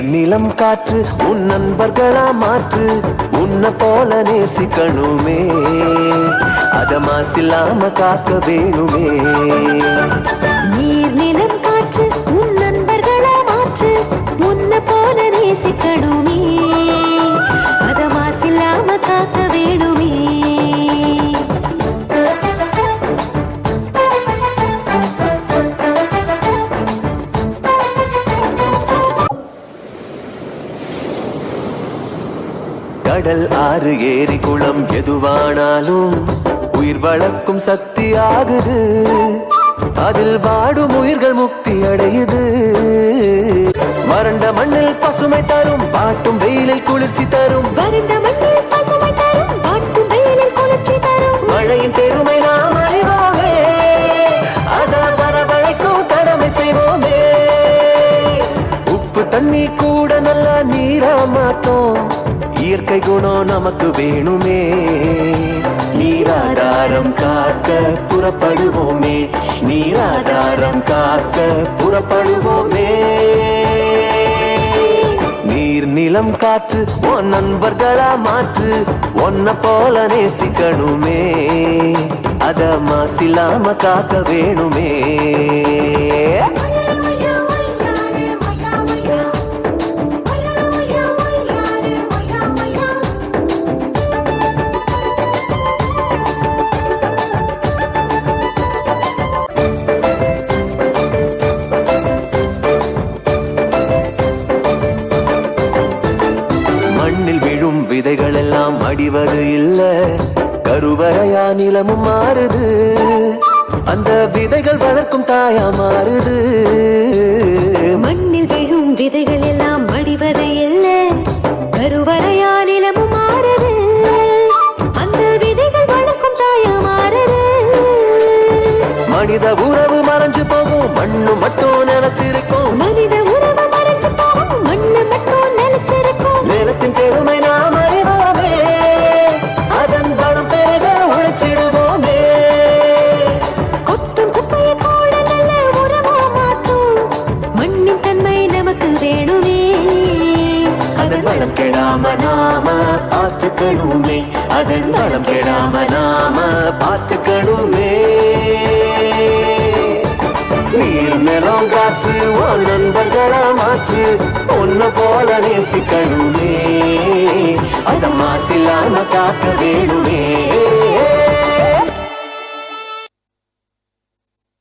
நீர் நிலம் காற்று உன் நண்பர்களா மாற்று உன்னை போல நேசிக்கணுமே அத மாசில்லாம காக்க வேணுமே நீர் நிலம் காற்று உன் நண்பர்களா மாற்று உன்னை போல நேசிக்கணுமே அத மாசில்லாம காக்க வேணுமே கடல் ஆறு ஏரி குளம் எதுவானாலும் உயிர் வளர்க்கும் சக்தி ஆகுது அதில் வாடும் உயிர்கள் முக்தி அடையுது வறண்ட மண்ணில் பசுமை தரும் பாட்டும் வெயிலில் குளிர்ச்சி தரும் வறண்ட மண்ணில் பசுமை தரும் பாட்டும் வெயிலில் குளிர்ச்சி தரும் மழையின் பெருமை நாம் அறிவோமே அதான் வரவழைக்கும் கடமை செய்வோமே உப்பு தண்ணி கூட நல்லா நீரா மாட்டோம் இயற்கை குணம் நமக்கு வேணுமே நீராதாரம் காக்க புறப்படுவோமே நீராதாரம் காக்க புறப்படுவோமே நீர் நிலம் காற்று உன் நண்பர்களா மாற்று உன்னை போல நேசிக்கணுமே அத மாசில்லாம காக்க வேணுமே மண்ணில் விழும் விதைகள் எல்லாம் அடிவது இல்ல கருவறையா நிலமும் மாறுது அந்த விதைகள் வளர்க்கும் தாயா மாறுது மண்ணில் விழும் விதைகள் எல்லாம் அடிவது இல்ல கருவறையா நிலமும் மாறுது அந்த விதைகள் வளர்க்கும் தாயா மாறுது மனித உறவு மறைஞ்சு போகும் மண்ணு மட்டும் நினைச்சிருக்கும் மனித உறவு மறைஞ்சு போகும் மண்ணு மட்டும் நிலைச்சிருக்கும் நிலத்தின் பெருமை நாம் அறிவோமே அதன் பலம் பெருக உழைச்சிடுவோமே கொட்டும் குப்பையை கூட நல்ல உரமா மாற்றும் மண்ணின் தன்மை நமக்கு வேணுமே அதன் வளம் கெடாம நாம பார்த்துக்கணுமே அதன் வளம் கெடாம நாம பார்த்துக்கணுமே நீர் நிலம் காற்று உன் நண்பர்களா மாற்று உன்னை போல நேசிக்கணுமே அத மாசில்லாம காக்க வேணுமே